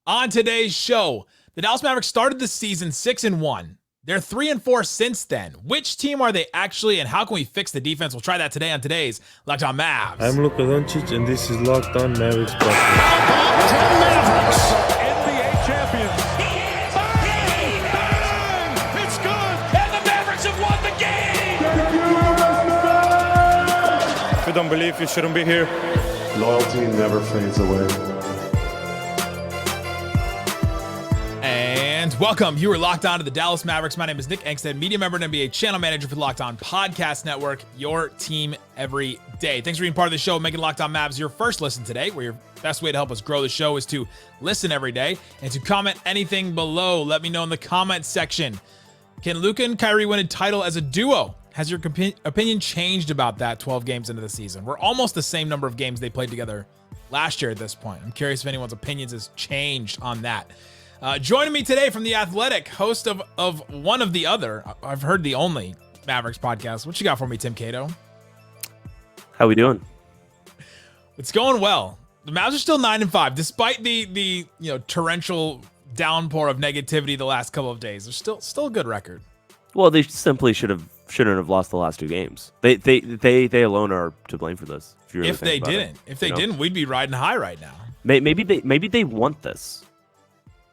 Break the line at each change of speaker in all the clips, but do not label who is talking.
On today's show, the Dallas Mavericks started the season 6-1. They're 3-4 since then. Which team are they actually, and how can we fix the defense? We'll try that today on today's Locked On Mavs.
I'm Luka Doncic, and this is Locked On Mavericks podcast.
Mavericks, NBA champions. Bang! It's good, and the Mavericks have won the game.
If you don't believe, you shouldn't be here.
Loyalty never fades away.
And welcome. You are locked on to the Dallas Mavericks. My name is Nick Angstadt, media member and NBA channel manager for the Locked On Podcast Network, your team every day. Thanks for being part of the show, making Locked On Mavs your first listen today, where your best way to help us grow the show is to listen every day and to comment anything below. Let me know in the comment section. Can Luka and Kyrie win a title as a duo? Has your opinion changed about that 12 games into the season? We're almost the same number of games they played together last year at this point. I'm curious if anyone's opinions has changed on that. Joining me today from The Athletic, host of one of the other, I've heard the only Mavericks podcast. What you got for me, Tim Cato?
How we doing?
It's going well. The Mavs are still 9-5, despite the torrential downpour of negativity the last couple of days. They're still a good record.
Well, they simply shouldn't have lost the last two games. They alone are to blame for this.
If they didn't, we'd be riding high right now.
Maybe they want this.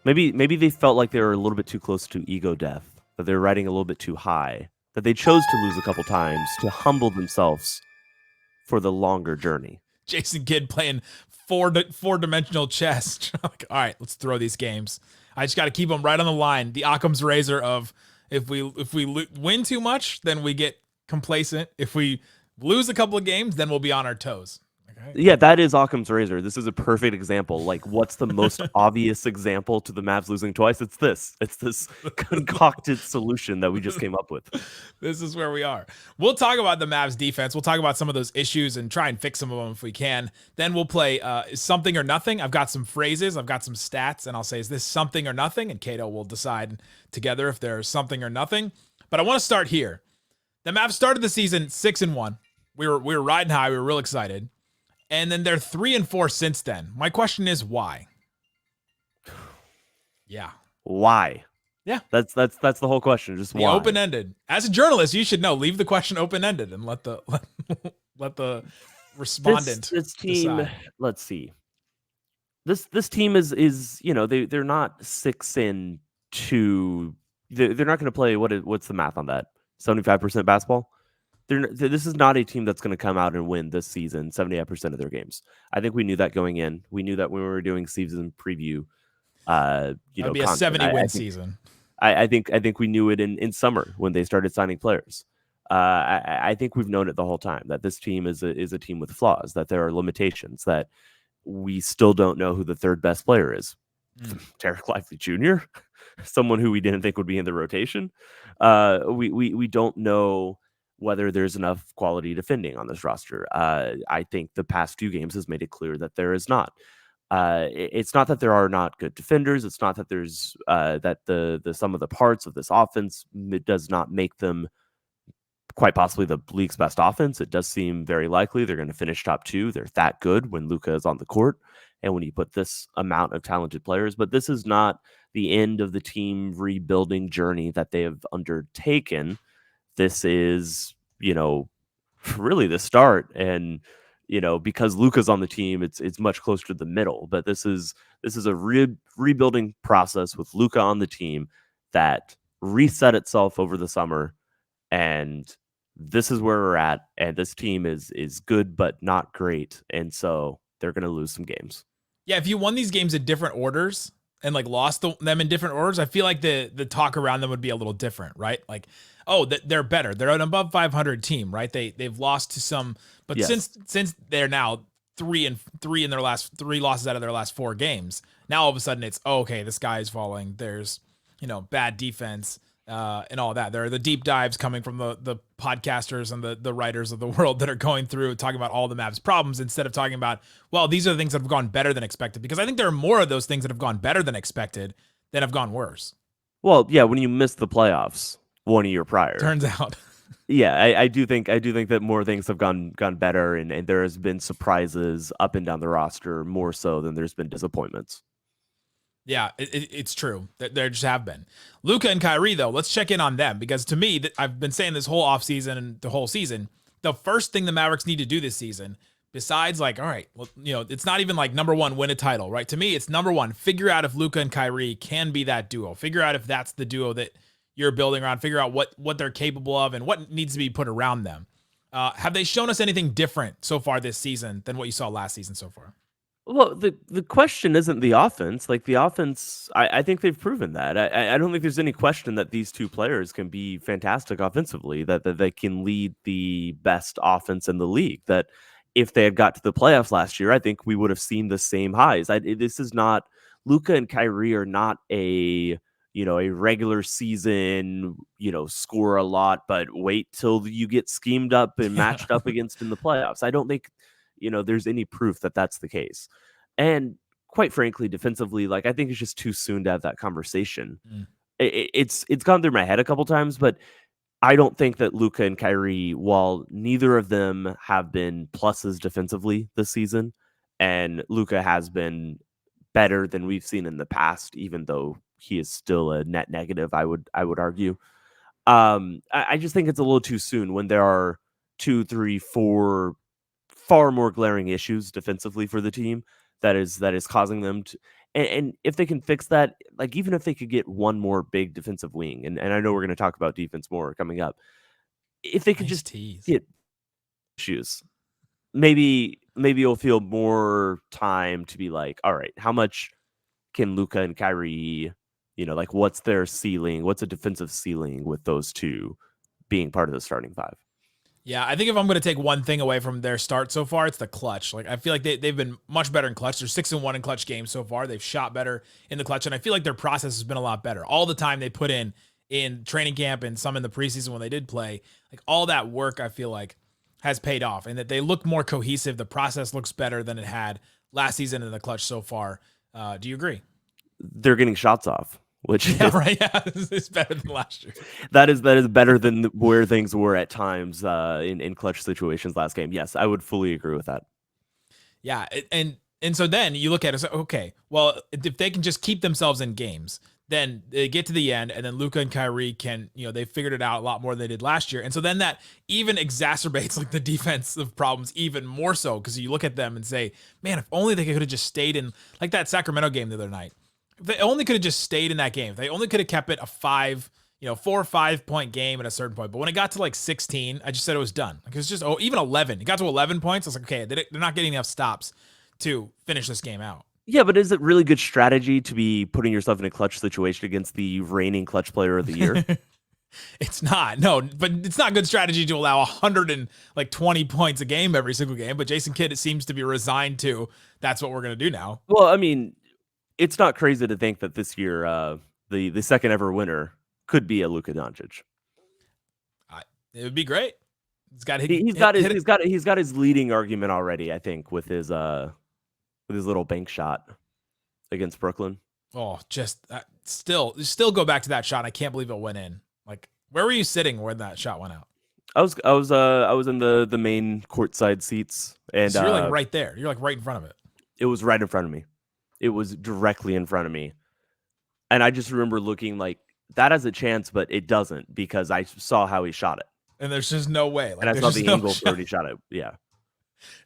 Maybe they felt like they were a little bit too close to ego death, that they're riding a little bit too high, that they chose to lose a couple times to humble themselves for the longer journey.
Jason Kidd playing four-dimensional chess. Like, all right, let's throw these games. I just got to keep them right on the line. The Occam's razor of if we win too much, then we get complacent. If we lose a couple of games, then we'll be on our toes. Okay.
Yeah, that is Occam's razor. This is a perfect example. Like, what's the most obvious example to the Mavs losing twice? It's this concocted solution that we just came up with.
This is where we are. We'll talk about the Mavs defense. We'll talk about some of those issues and try and fix some of them if we can. Then we'll play something or nothing. I've got some phrases. I've got some stats, and I'll say, is this something or nothing? And Cato will decide together if there's something or nothing. But I want to start here. The Mavs started the season 6-1. We were riding high. We were real excited. And then they're 3-4 since then. My question is why? Yeah.
Why?
Yeah.
That's the whole question. Just why?
Open-ended. As a journalist, you should know. Leave the question open-ended and let the respondent
this team
decide.
Let's see. This team is they're not 6-2. They're not going to play what's the math on that? 75% basketball? This is not a team that's going to come out and win this season 78% of their games. I think we knew that going in. We knew that when we were doing season preview. It'd
be a 70-win season.
I think we knew it in summer when they started signing players. I think we've known it the whole time that this team is a team with flaws, that there are limitations, that we still don't know who the third best player is. Tarek Lively Jr., someone who we didn't think would be in the rotation. We don't know whether there's enough quality defending on this roster. I think the past few games has made it clear that there is not. It's not that there are not good defenders. It's not that there's that the sum of the parts of this offense does not make them quite possibly the league's best offense. It does seem very likely they're going to finish top 2. They're that good when Luka is on the court and when you put this amount of talented players. But this is not the end of the team rebuilding journey that they have undertaken. This is, really the start. And, because Luka's on the team, it's much closer to the middle. But this is a rebuilding process with Luka on the team that reset itself over the summer. And this is where we're at. And this team is good, but not great. And so they're going to lose some games.
Yeah, if you won these games in different orders and lost them in different orders, I feel like the talk around them would be a little different, right? Like, oh, they're better. They're an above 500 team, right? They've lost to some, but yes. since they're now 3-3 in their last 3 losses out of their last 4 games, now all of a sudden it's okay, this guy is falling. There's bad defense and all that. There are the deep dives coming from the podcasters and the writers of the world that are going through talking about all the Mavs problems instead of talking about, well, these are the things that have gone better than expected. Because I think there are more of those things that have gone better than expected than have gone worse.
Well, yeah, when you miss the playoffs 1 year prior,
turns out.
Yeah, I do think that more things have gone better, and there has been surprises up and down the roster more so than there's been disappointments.
Yeah, it's true. There just have been. Luka and Kyrie, though, let's check in on them because to me, I've been saying this whole offseason and the whole season, the first thing the Mavericks need to do this season, besides like, all right, well, it's not even like number one, win a title, right? To me, it's number one, figure out if Luka and Kyrie can be that duo. Figure out if that's the duo that you're building around. Figure out what they're capable of and what needs to be put around them. Have they shown us anything different so far this season than what you saw last season so far?
Well, the question isn't the offense. Like the offense, I think they've proven that. I don't think there's any question that these two players can be fantastic offensively, that they can lead the best offense in the league. That if they had got to the playoffs last year, I think we would have seen the same highs. This is not Luka and Kyrie are not a regular season, score a lot, but wait till you get schemed up and matched up against in the playoffs. I don't think there's any proof that that's the case. And quite frankly, defensively, like I think it's just too soon to have that conversation. It's gone through my head a couple times, but I don't think that Luka and Kyrie, while neither of them have been pluses defensively this season, and Luka has been better than we've seen in the past, even though he is still a net negative, I would argue. I just think it's a little too soon when there are 2, 3, 4 far more glaring issues defensively for the team that is causing them to, and if they can fix that, like even if they could get one more big defensive wing, and I know we're going to talk about defense more coming up, if they could just get issues, maybe you'll feel more time to be like, all right, how much can Luka and Kyrie, like what's their ceiling, what's a defensive ceiling with those two being part of the starting five?
Yeah, I think if I'm going to take one thing away from their start so far, it's the clutch. Like I feel like they've been much better in clutch. They're 6-1 in clutch games so far. They've shot better in the clutch, and I feel like their process has been a lot better. All the time they put in training camp and some in the preseason when they did play, like all that work I feel like has paid off, and that they look more cohesive. The process looks better than it had last season in the clutch so far. Do you agree?
They're getting shots off, which
right. Yeah, it's better than last year.
That is better than where things were at times in clutch situations last game. Yes, I would fully agree with that.
Yeah, and so then you look at it, okay, well, if they can just keep themselves in games, then they get to the end, and then Luka and Kyrie can, they figured it out a lot more than they did last year. And so then that even exacerbates like the defensive problems even more so, because you look at them and say, man, if only they could have just stayed in, like that Sacramento game the other night. If they only could have just stayed in that game. If they only could have kept it a 4 or 5 point game at a certain point. But when it got to like 16, I just said it was done. Like it was just, even 11. It got to 11 points. I was like, okay, they're not getting enough stops to finish this game out.
Yeah, but is it really good strategy to be putting yourself in a clutch situation against the reigning clutch player of the year?
It's not. No, but it's not good strategy to allow 120 points a game every single game. But Jason Kidd, it seems to be resigned to that's what we're going to do now.
Well, I mean, it's not crazy to think that this year the second ever winner could be a Luka Doncic.
It would be great. He's got his leading argument already, I think, with his little bank shot against Brooklyn. Oh, just still go back to that shot. I can't believe it went in. Like, where were you sitting when that shot went out?
I was in the main courtside seats, and
so you're like right there. You're like right in front of it.
It was right in front of me. It was directly in front of me, and I just remember looking like that has a chance, but it doesn't because I saw how he shot it,
and there's just no way. Like,
and I saw the angle where he shot it. Yeah.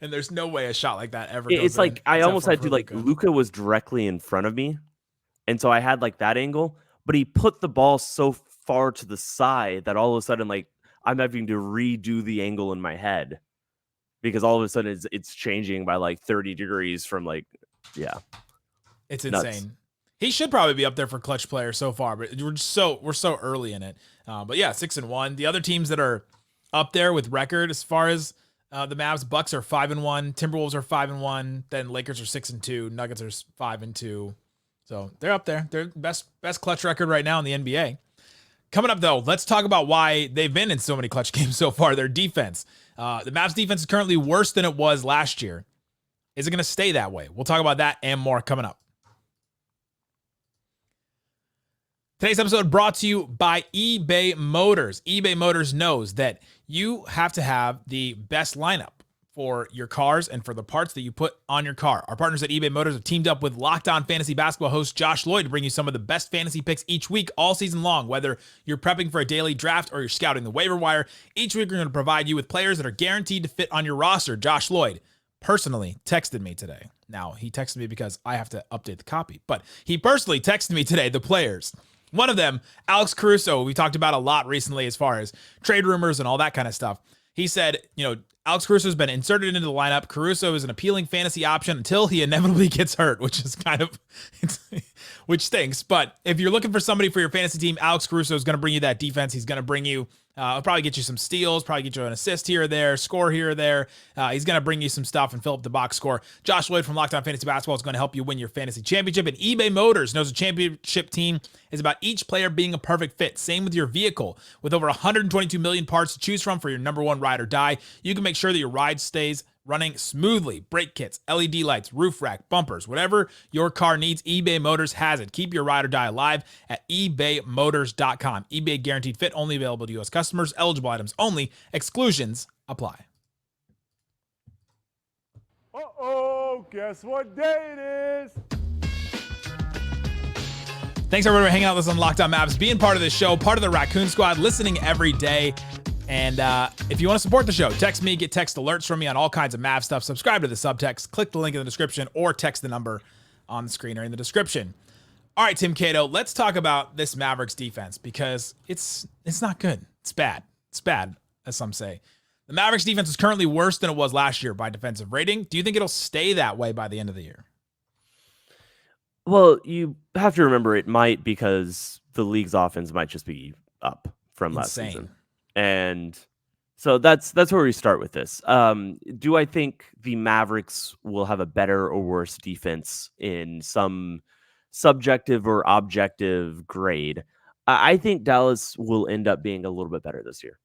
And there's no way a shot like that ever goes
It's like
in,
I almost had to
Luka.
Luka was directly in front of me, and so I had like that angle, but he put the ball so far to the side that all of a sudden like I'm having to redo the angle in my head because all of a sudden it's changing by like 30 degrees from like
it's
nuts.
insane. He should probably be up there for clutch player so far, but we're so early in it. But yeah, 6-1. The other teams that are up there with record as far as the Mavs, Bucks are 5-1, Timberwolves are 5-1, then Lakers are 6-2, Nuggets are 5-2. So they're up there. They're best clutch record right now in the NBA. Coming up though, let's talk about why they've been in so many clutch games so far. Their defense. The Mavs defense is currently worse than it was last year. Is it going to stay that way? We'll talk about that and more coming up. Today's episode brought to you by eBay Motors. eBay Motors knows that you have to have the best lineup for your cars and for the parts that you put on your car. Our partners at eBay Motors have teamed up with Locked On Fantasy Basketball host Josh Lloyd to bring you some of the best fantasy picks each week, all season long. Whether you're prepping for a daily draft or you're scouting the waiver wire, each week we're going to provide you with players that are guaranteed to fit on your roster. Josh Lloyd personally texted me today. Now, he texted me because I have to update the copy, but he personally texted me today, the players. One of them, Alex Caruso, we talked about a lot recently as far as trade rumors and all that kind of stuff. He said, Alex Caruso has been inserted into the lineup. Caruso is an appealing fantasy option until he inevitably gets hurt, which is which stinks. But if you're looking for somebody for your fantasy team, Alex Caruso is going to bring you that defense. He's going to bring you, he'll probably get you some steals, probably get you an assist here or there, score here or there. He's going to bring you some stuff and fill up the box score. Josh Lloyd from Locked On Fantasy Basketball is going to help you win your fantasy championship. And eBay Motors knows a championship team is about each player being a perfect fit. Same with your vehicle. With over 122 million parts to choose from for your number one ride or die, you can make sure that your ride stays running smoothly. Brake kits, LED lights, roof rack, bumpers, whatever your car needs, eBay Motors has it. Keep your ride or die alive at ebaymotors.com. eBay guaranteed fit, only available to U.S. customers, eligible items only, exclusions apply.
Uh-oh, guess what day it is?
Thanks everybody for hanging out with us on Locked On Mavs, being part of this show, part of the Raccoon Squad, listening every day. And if you want to support the show, text me, get text alerts from me on all kinds of Mav stuff. Subscribe to the subtext, click the link in the description, or text the number on the screen or in the description. All right, Tim Cato, let's talk about this Mavericks defense because it's not good. It's bad. It's bad, as some say. The Mavericks defense is currently worse than it was last year by defensive rating. Do you think it'll stay that way by the end of the year?
Well, you have to remember it might, because the league's offense might just be up from last season. And so that's where we start with this. Do I think the Mavericks will have a better or worse defense in some subjective or objective grade? I think Dallas will end up being a little bit better this year.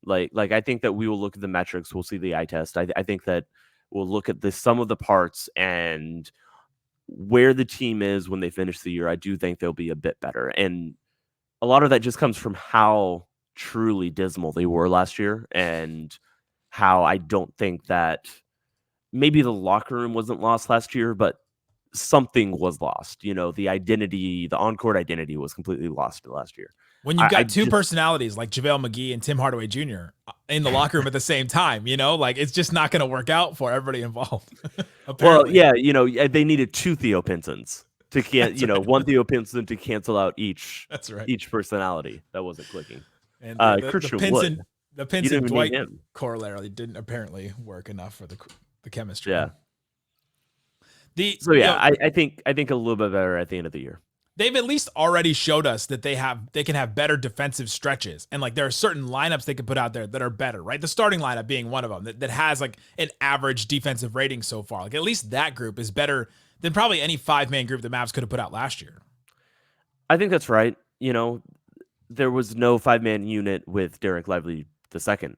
Like I think that we will look at the metrics. We'll see the eye test. I think that we'll look at the sum of the parts and where the team is when they finish the year. I do think they'll be a bit better. And a lot of that just comes from how truly dismal they were last year, and how I don't think that maybe the locker room wasn't lost last year, but something was lost. The identity, the on-court identity was completely lost last year.
When you've got two personalities like JaVale McGee and Tim Hardaway Jr. in the locker room at the same time, it's just not going to work out for everybody involved.
Well, yeah, they needed two Theo Pinsons to one Theo Pinson to cancel out each personality that wasn't clicking.
And
the
Pinson Dwight corollary didn't apparently work enough for the chemistry.
Yeah. I think a little bit better at the end of the year.
They've at least already showed us that they can have better defensive stretches, and there are certain lineups they can put out there that are better, right? The starting lineup being one of them that has an average defensive rating so far. At least that group is better than probably any 5-man group the Mavs could have put out last year.
I think that's right. There was no 5-man unit with Derek Lively II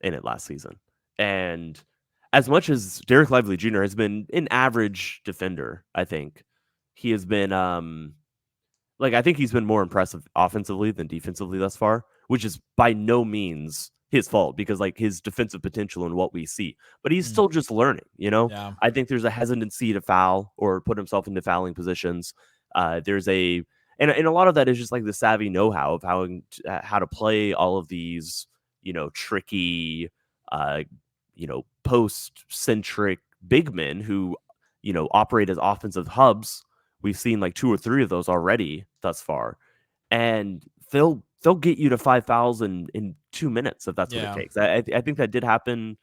in it last season. And as much as Derek Lively Jr. has been an average defender, I think he has been, I think he's been more impressive offensively than defensively thus far, which is by no means his fault, because his defensive potential and what we see, but he's still just learning,
Yeah.
I think there's a hesitancy to foul or put himself into fouling positions. And a lot of that is just the savvy know-how of how to play all of these, tricky, post-centric big men who, operate as offensive hubs. We've seen 2 or 3 of those already thus far, and they'll get you to 5 fouls in 2 minutes if that's what it takes. I think that did happen.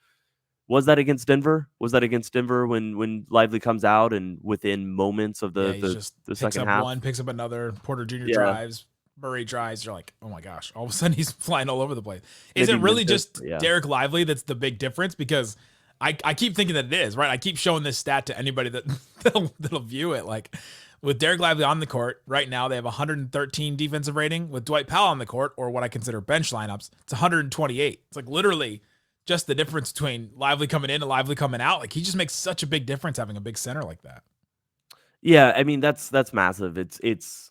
Was that against Denver? When Lively comes out and within moments of the second half,
picks up another, Porter Jr. drives, Murray drives. You're like, oh my gosh! All of a sudden he's flying all over the place. Is it really just Derek Lively that's the big difference? Because I keep thinking that it is, right? I keep showing this stat to anybody that'll view it. With Derek Lively on the court right now, they have 113 defensive rating. With Dwight Powell on the court, or what I consider bench lineups, it's 128. It's literally just the difference between Lively coming in and Lively coming out. He just makes such a big difference having a big center like that.
Yeah, I mean that's massive. It's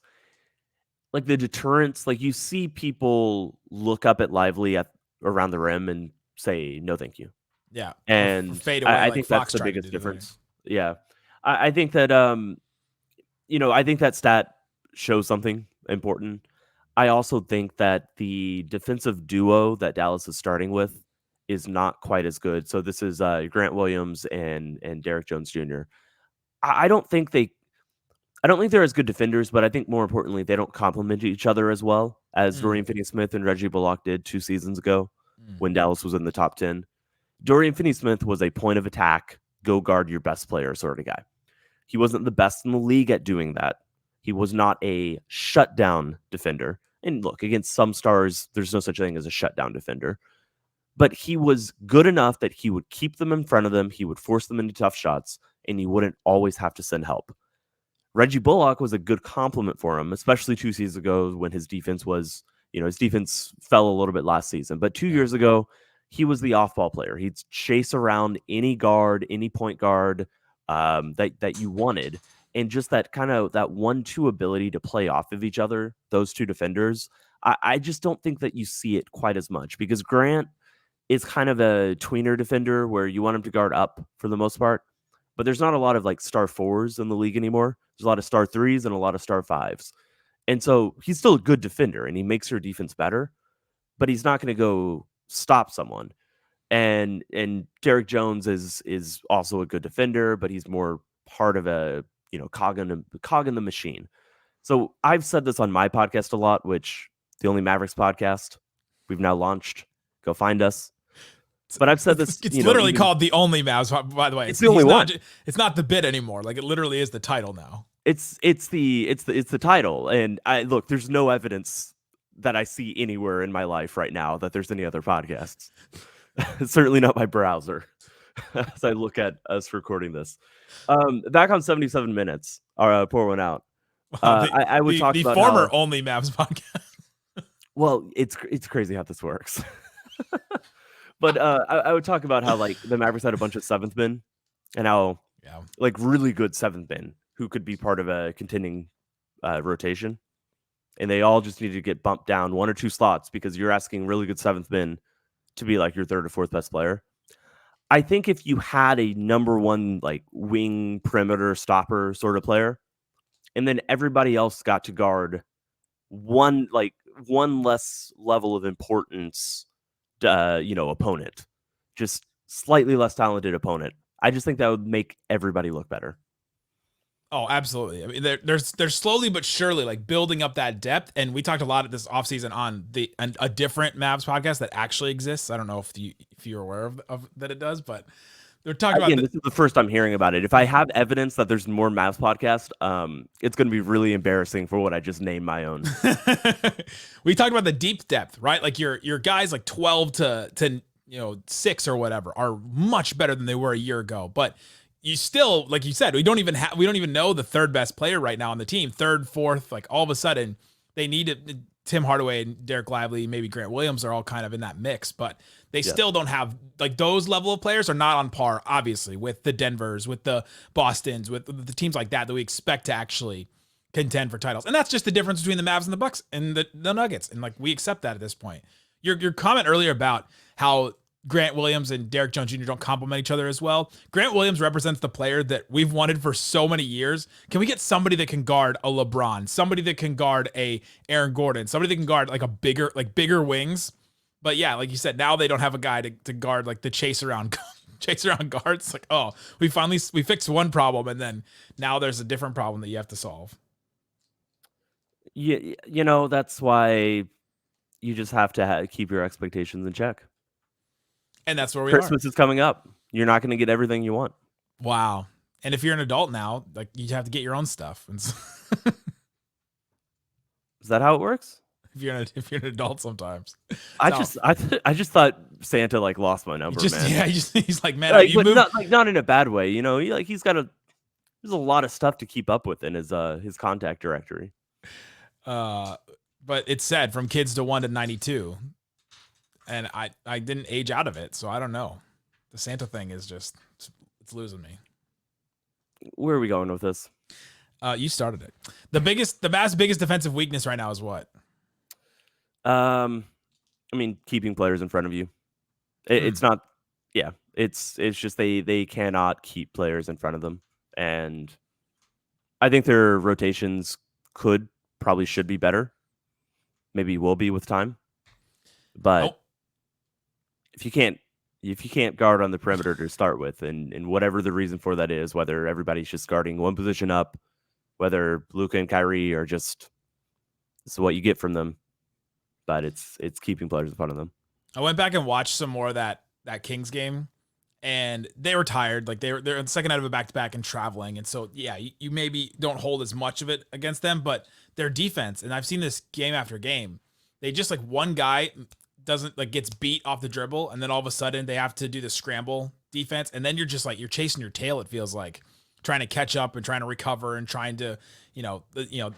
the deterrence. You see people look up at Lively around the rim and say no, thank you.
Yeah.
And
fade away.
I
Like
think
Fox
that's the
tried to
biggest
do today.
difference. Yeah. I think that, I think that stat shows something important. I also think that the defensive duo that Dallas is starting with is not quite as good. So this is Grant Williams and Derek Jones Jr. I don't think they're as good defenders, but I think more importantly, they don't complement each other as well as Dorian Finney-Smith and Reggie Bullock did 2 seasons ago when Dallas was in the top 10. Dorian Finney-Smith was a point of attack, go guard your best player sort of guy. He wasn't the best in the league at doing that. He was not a shutdown defender. And look, against some stars, there's no such thing as a shutdown defender. But he was good enough that he would keep them in front of them, he would force them into tough shots, and he wouldn't always have to send help. Reggie Bullock was a good compliment for him, especially 2 seasons ago when his defense was, his defense fell a little bit last season. But 2 years ago, he was the off-ball player. He'd chase around any guard, any point guard that you wanted. And just that kind of that 1-2 ability to play off of each other, those two defenders, I just don't think that you see it quite as much because Grant is kind of a tweener defender where you want him to guard up for the most part. But there's not a lot of like star 4s in the league anymore. There's a lot of star 3s and a lot of star 5s. And so he's still a good defender and he makes your defense better, but he's not going to go stop someone. And Derek Jones is also a good defender, but he's more part of a, cog in the machine. So I've said this on my podcast a lot, which the Only Mavericks podcast we've now launched. Go find us. But I've said this.
It's literally called The Only Mavs, by the way.
It's the only one.
It's not the bit anymore. Like it literally is the title now.
It's the title. And look, there's no evidence that I see anywhere in my life right now that there's any other podcasts. Certainly not my browser. As I look at us recording this. Back on 77 minutes. Pour one out. I would talk about
the former Only Mavs podcast.
Well, it's crazy how this works. But I would talk about how like the Mavericks had a bunch of seventh men and how like really good seventh men who could be part of a contending rotation. And they all just need to get bumped down 1 or 2 slots because you're asking really good seventh men to be like your 3rd or 4th best player. I think if you had a number 1 like wing perimeter stopper sort of player, and then everybody else got to guard one less level of importance opponent, just slightly less talented opponent. I just think that would make everybody look better.
Oh, absolutely. I mean, they're slowly but surely like building up that depth. And we talked a lot at this offseason on a different Mavs podcast that actually exists. I don't know if you're aware of that it does, but they're talking about
this is the first I'm hearing about it. If I have evidence that there's more Mavs podcast, it's going to be really embarrassing for what I just named my own.
We talked about the deep depth, right? Like your guys like 12 to 6 or whatever are much better than they were a year ago. But you still, like you said, we don't even know the 3rd best player right now on the team. 3rd, 4th, like all of a sudden they need it. Tim Hardaway and Derek Lively, maybe Grant Williams are all kind of in that mix, but they still don't have like those level of players are not on par, obviously, with the Denvers, with the Bostons, with the teams like that we expect to actually contend for titles. And that's just the difference between the Mavs and the Bucks and the Nuggets. And like we accept that at this point. Your comment earlier about how Grant Williams and Derek Jones Jr. don't complement each other as well. Grant Williams represents the player that we've wanted for so many years. Can we get somebody that can guard a LeBron, somebody that can guard a Aaron Gordon, somebody that can guard like bigger wings? But yeah, like you said, now they don't have a guy to guard like the chase around guards. Like, oh, we fixed one problem and then now there's a different problem that you have to solve.
Yeah, that's why you just have to keep your expectations in check.
And that's where
Christmas is coming up. You're not going to get everything you want.
Wow. And if you're an adult now, like you have to get your own stuff.
Is that how it works?
If you're an adult sometimes.
I just thought Santa like lost my number, man.
Yeah, he's like, man,
like, not in a bad way, he's got there's a lot of stuff to keep up with in his contact directory.
But it said from kids to 1 to 92. And I didn't age out of it, so I don't know. The Santa thing is just it's losing me.
Where are we going with this?
You started it. The Mavs' biggest defensive weakness right now is what?
I mean, keeping players in front of you. It's not. Yeah, It's just they cannot keep players in front of them, and I think their rotations probably should be better. Maybe will be with time, but if you can't guard on the perimeter to start with, and whatever the reason for that is, whether everybody's just guarding one position up, whether Luka and Kyrie are just this is what you get from them, but it's keeping players in front of them.
I went back and watched some more of that Kings game, and they were tired. Like they're in the second night of a back-to-back and traveling, and so yeah, you maybe don't hold as much of it against them, but their defense, and I've seen this game after game, they just like one guy doesn't like gets beat off the dribble, and then all of a sudden they have to do the scramble defense, and then you're just like you're chasing your tail. It feels like trying to catch up and trying to recover and trying to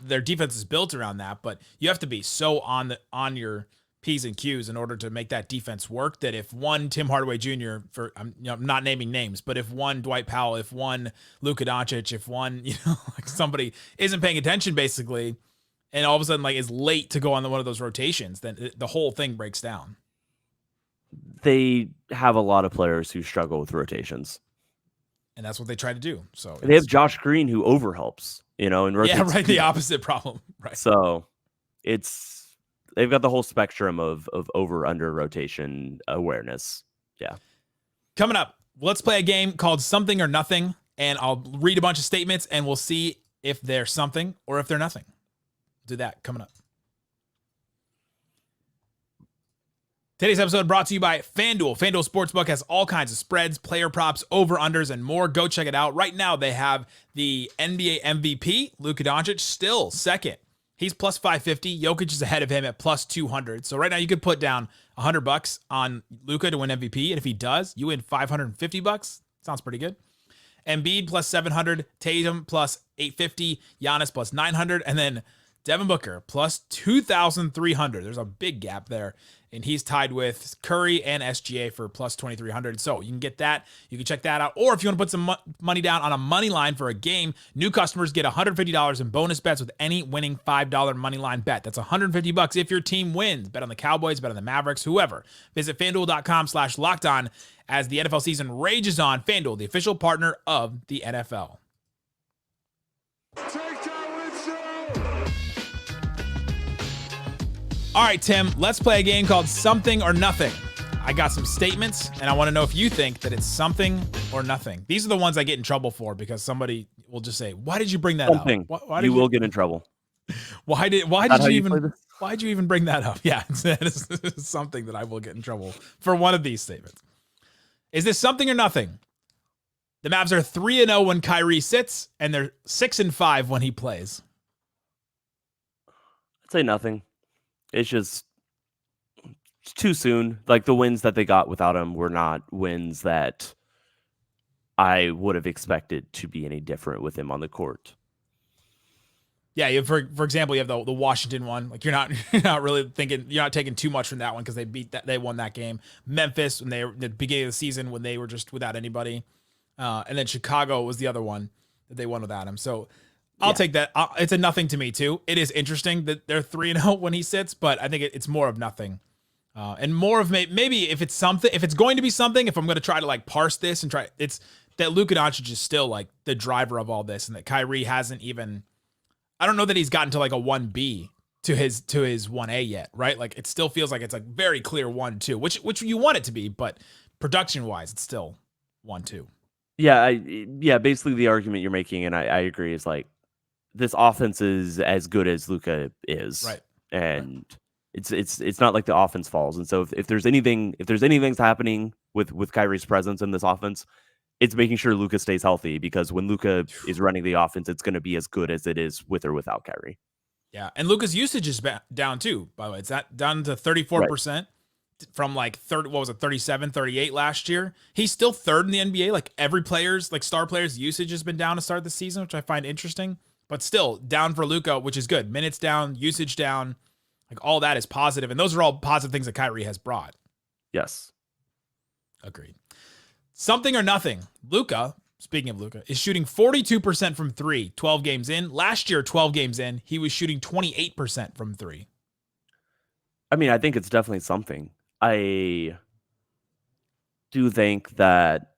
their defense is built around that, but you have to be so on your P's and Q's in order to make that defense work, that if one Tim Hardaway Jr., I'm not naming names, but if one Dwight Powell, if one Luka Doncic, if one, like somebody isn't paying attention basically, and all of a sudden like is late to go on one of those rotations, then the whole thing breaks down.
They have a lot of players who struggle with rotations.
And that's what they try to do. So
they have Josh Green who overhelps, and rotates.
Yeah, right. The opposite problem. Right.
So they've got the whole spectrum of over under rotation awareness. Yeah.
Coming up, let's play a game called Something or Nothing, and I'll read a bunch of statements and we'll see if they're something or if they're nothing. Do that coming up. Today's episode brought to you by FanDuel. FanDuel Sportsbook has all kinds of spreads, player props, over-unders, and more. Go check it out. Right now, they have the NBA MVP, Luka Doncic, still second. He's plus 550. Jokic is ahead of him at plus 200. So right now, you could put down $100 on Luka to win MVP, and if he does, you win $550. Sounds pretty good. Embiid plus 700, Tatum plus 850, Giannis plus 900, and then Devin Booker plus 2,300. There's a big gap there. And he's tied with Curry and SGA for plus 2,300. So you can get that. You can check that out. Or if you want to put some money down on a money line for a game, new customers get $150 in bonus bets with any winning $5 money line bet. That's $150 if your team wins. Bet on the Cowboys, bet on the Mavericks, whoever. Visit FanDuel.com/lockedon as the NFL season rages on. FanDuel, the official partner of the NFL. All right, Tim, let's play a game called Something or Nothing. I got some statements, and I want to know if you think that it's something or nothing. These are the ones I get in trouble for because somebody will just say, "Why did you bring that up?" Why
you will get in trouble.
Why'd you even bring that up? Yeah, it's something that I will get in trouble for one of these statements. Is this something or nothing? The Mavs are 3-0 when Kyrie sits, and they're 6-5 when he plays.
I'd say nothing. It's just too soon. Like the wins that they got without him were not wins that I would have expected to be any different with him on the court.
Yeah, for example, you have the Washington one. Like you're not really thinking, you're not taking too much from that one because they won that game. Memphis when they were at the beginning of the season when they were just without anybody, and then Chicago was the other one that they won without him. So. I'll take that. It's a nothing to me too. It is interesting that they're 3-0 when he sits, but I think it's more of nothing, and more of maybe if it's something, if it's going to be something, if I'm going to try to like parse this and try, it's that Luka Doncic is still like the driver of all this, and that Kyrie hasn't even. I don't know that he's gotten to like a 1B to his 1A yet, right? Like it still feels like it's a very clear 1-2, which you want it to be, but production wise, it's still 1-2.
Yeah, basically the argument you're making, and I agree, is like. This offense is as good as Luka is,
right?
And it's not like the offense falls. And so if there's anything happening with Kyrie's presence in this offense, it's making sure Luka stays healthy, because when Luka is running the offense, it's going to be as good as it is with or without Kyrie.
Yeah, and Luka's usage is down too. By the way, it's down to 34%. From like 37, 38 last year. He's still third in the NBA. Like every player's, like star players' usage has been down to start the season, which I find interesting. But still down for Luka, which is good. Minutes down, usage down, like all that is positive. And those are all positive things that Kyrie has brought.
Yes.
Agreed. Something or nothing. Luka, speaking of Luka, is shooting 42% from three, 12 games in. Last year, 12 games in, he was shooting 28% from three.
I mean, I think it's definitely something. do think that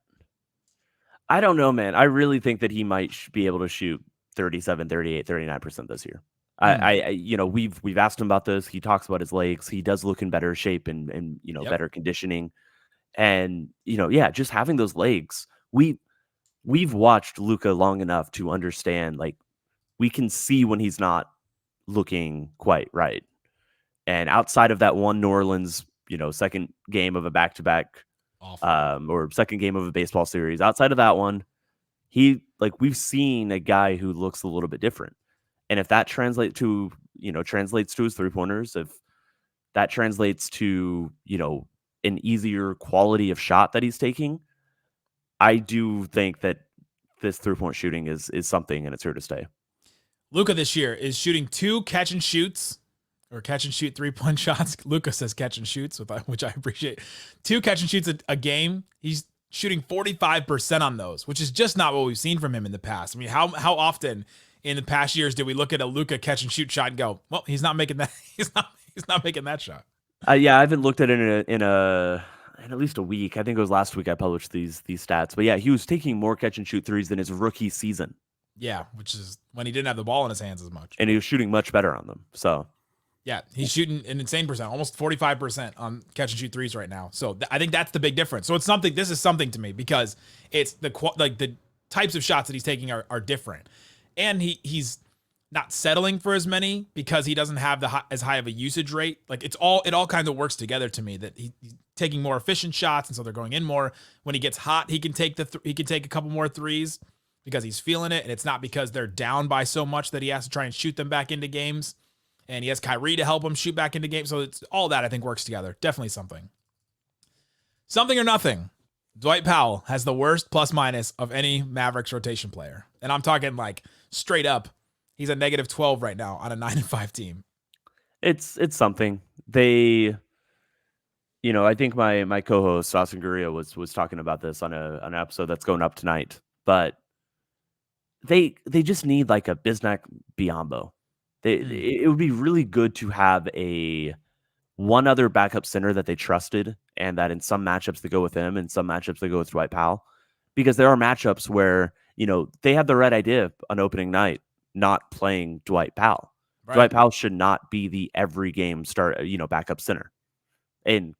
I don't know, man. I really think that he might be able to shoot 37, 38, 39% this year. We've asked him about this. He talks about his legs. He does look in better shape and
Yep.
better conditioning. And, just having those legs, we've watched Luka long enough to understand, like, we can see when he's not looking quite right. And outside of that one New Orleans, second game of a back-to-back, or second game of a baseball series, outside of that one, we've seen a guy who looks a little bit different. And if that translates to his three-pointers, if that translates to, an easier quality of shot that he's taking, I do think that this three-point shooting is something, and it's here to stay.
Luka this year is shooting 2 catch and shoots, or catch and shoot 3-point shots. Luka says catch and shoots, which I appreciate. 2 catch and shoots a game. He's shooting 45% on those, which is just not what we've seen from him in the past. I mean, how often in the past years did we look at a Luka catch and shoot shot and go, well, he's not making that. He's not making that shot.
I haven't looked at it in at least a week. I think it was last week I published these stats. But yeah, he was taking more catch and shoot threes than his rookie season.
Yeah, which is when he didn't have the ball in his hands as much.
And he was shooting much better on them. So
yeah, he's shooting an insane percent, almost 45% on catch and shoot threes right now. So I think that's the big difference. So this is something to me because it's the types of shots that he's taking are different. And he's not settling for as many because he doesn't have as high of a usage rate. Like it all kind of works together to me that he's taking more efficient shots, and so they're going in more. When he gets hot, he can take a couple more threes because he's feeling it, and it's not because they're down by so much that he has to try and shoot them back into games. And he has Kyrie to help him shoot back into games. So it's all that I think works together. Definitely something. Something or nothing. Dwight Powell has the worst plus minus of any Mavericks rotation player. And I'm talking like straight up. He's a -12 right now on a 9-5 team.
It's something. They, I think my co-host Austin Guria was talking about this on an episode that's going up tonight. But they just need like a Bismack Biyombo. It would be really good to have one other backup center that they trusted, and that in some matchups they go with him, and some matchups they go with Dwight Powell, because there are matchups where they have the right idea on opening night, not playing Dwight Powell. Right. Dwight Powell should not be the every game backup center, and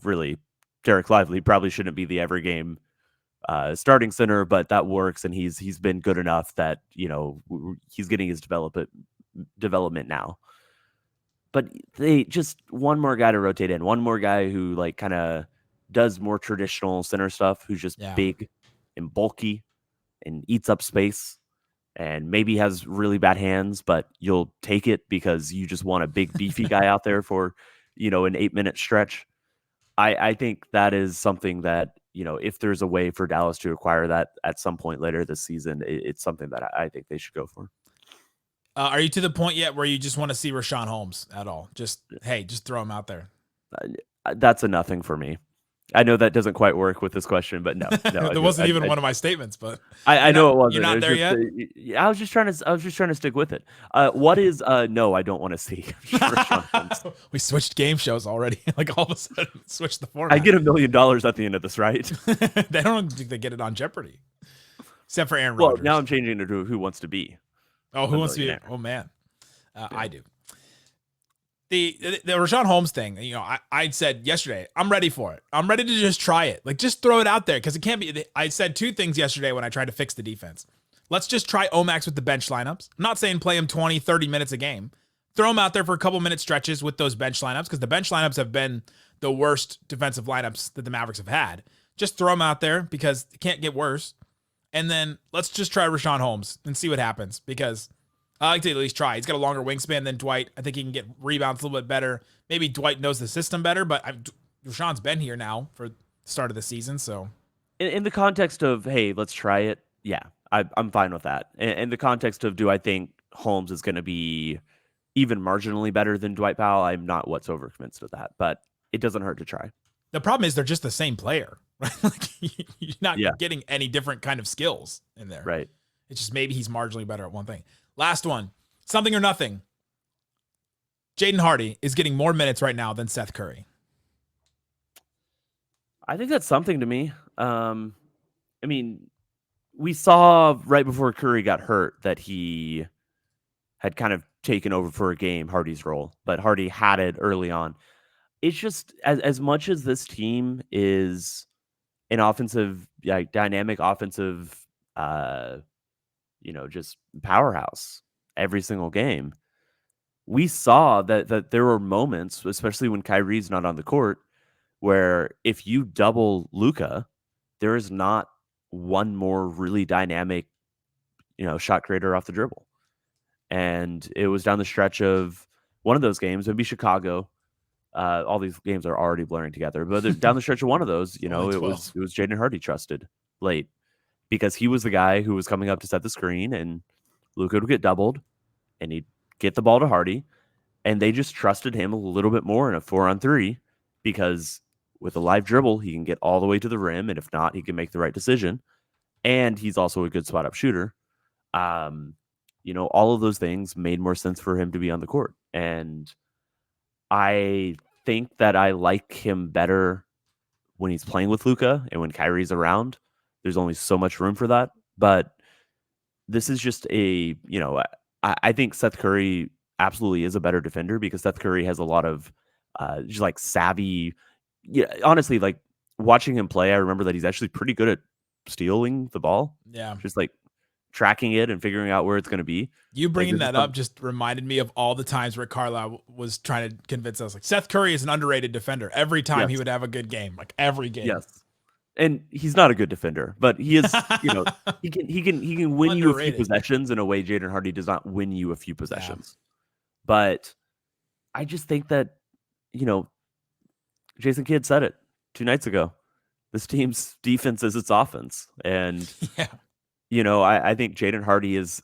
really Derek Lively probably shouldn't be the every game starting center, but that works, and he's been good enough that he's getting his development now. But they just one more guy to rotate in, one more guy who like kind of does more traditional center stuff, who's just big and bulky and eats up space and maybe has really bad hands, but you'll take it because you just want a big beefy guy out there for an 8-minute stretch. I think that is something that if there's a way for Dallas to acquire that at some point later this season, it's something that I think they should go for.
Are you to the point yet where you just want to see Richaun Holmes at all? Just throw him out there.
That's a nothing for me. I know that doesn't quite work with this question, but no.
That wasn't even one of my statements, but
I know it wasn't.
You're not there yet?
I was just trying to stick with it. What is no, I don't want to see.
We switched game shows already. Like all of a sudden switched the format.
I get $1 million at the end of this, right?
They don't think they get it on Jeopardy. Except for Aaron Rodgers.
Well, now I'm changing it to Who Wants to Be.
Oh, who wants to be? Oh man, I do. The Richaun Holmes thing. I said yesterday, I'm ready for it. I'm ready to just try it. Like just throw it out there because it can't be. I said 2 things yesterday when I tried to fix the defense. Let's just try Omax with the bench lineups. I'm not saying play him 20, 30 minutes a game. Throw him out there for a couple minute stretches with those bench lineups because the bench lineups have been the worst defensive lineups that the Mavericks have had. Just throw him out there because it can't get worse. And then let's just try Richaun Holmes and see what happens because I like to at least try. He's got a longer wingspan than Dwight. I think he can get rebounds a little bit better. Maybe Dwight knows the system better, but Richaun's been here now for the start of the season. So
in the context of, hey, let's try it. Yeah, I'm fine with that. In the context of, do I think Holmes is going to be even marginally better than Dwight Powell? I'm not whatsoever convinced of that, but it doesn't hurt to try.
The problem is they're just the same player, right? Like you're not getting any different kind of skills in there.
Right.
It's just maybe he's marginally better at one thing. Last one, something or nothing. Jaden Hardy is getting more minutes right now than Seth Curry.
I think that's something to me. I mean, we saw right before Curry got hurt that he had kind of taken over for a game Hardy's role, but Hardy had it early on. It's just as much as this team is an offensive, like dynamic offensive, just powerhouse every single game. We saw that there were moments, especially when Kyrie's not on the court, where if you double Luka, there is not one more really dynamic, shot creator off the dribble. And it was down the stretch of one of those games, maybe Chicago. All these games are already blurring together, but down the stretch of one of those, it was Jaden Hardy trusted late because he was the guy who was coming up to set the screen, and Luka would get doubled, and he'd get the ball to Hardy, and they just trusted him a little bit more in a 4-on-3 because with a live dribble, he can get all the way to the rim, and if not, he can make the right decision, and he's also a good spot up shooter. All of those things made more sense for him to be on the court, and I think that I like him better when he's playing with Luka and when Kyrie's around. There's only so much room for that. But this is just I think Seth Curry absolutely is a better defender because Seth Curry has a lot of just like savvy. Yeah, honestly, like watching him play, I remember that he's actually pretty good at stealing the ball.
Yeah.
Just like tracking it and figuring out where it's going to be.
You bringing that up just reminded me of all the times Rick Carlisle was trying to convince us, like Seth Curry is an underrated defender. Every time he would have a good game, like every game.
Yes, and he's not a good defender, but he is. He can win you a few possessions in a way Jaden Hardy does not win you a few possessions. Yeah. But I just think that Jason Kidd said it 2 nights ago. This team's defense is its offense, and I think Jaden Hardy is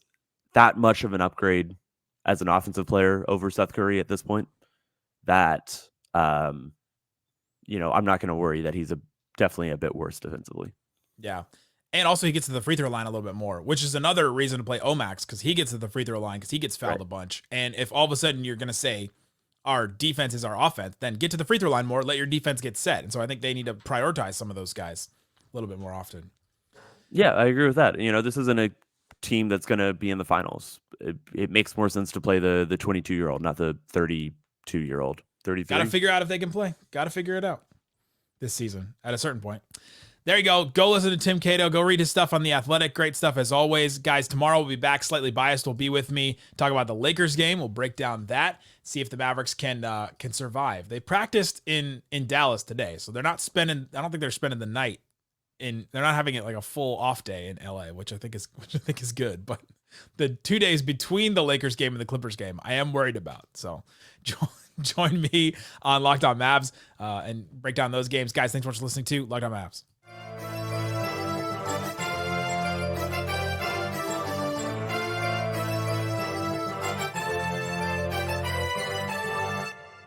that much of an upgrade as an offensive player over Seth Curry at this point that, I'm not going to worry that he's definitely a bit worse defensively.
Yeah. And also he gets to the free throw line a little bit more, which is another reason to play Omax because he gets to the free throw line because he gets fouled a bunch. And if all of a sudden you're going to say our defense is our offense, then get to the free throw line more, let your defense get set. And so I think they need to prioritize some of those guys a little bit more often.
Yeah, I agree with that. This isn't a team that's going to be in the finals. It makes more sense to play the 22-year-old, not the 32-year-old. 33.
Got to figure out if they can play. Got to figure it out this season at a certain point. There you go. Go listen to Tim Cato. Go read his stuff on The Athletic. Great stuff as always. Guys, tomorrow we'll be back. Slightly Biased will be with me. Talk about the Lakers game. We'll break down that. See if the Mavericks can survive. They practiced in Dallas today, so they're not spending. I don't think they're spending the night. They're not having it like a full off day in LA, which I think is good. But the 2 days between the Lakers game and the Clippers game, I am worried about. So join me on Locked On Mavs and break down those games. Guys, thanks so much for listening to Locked On Mavs.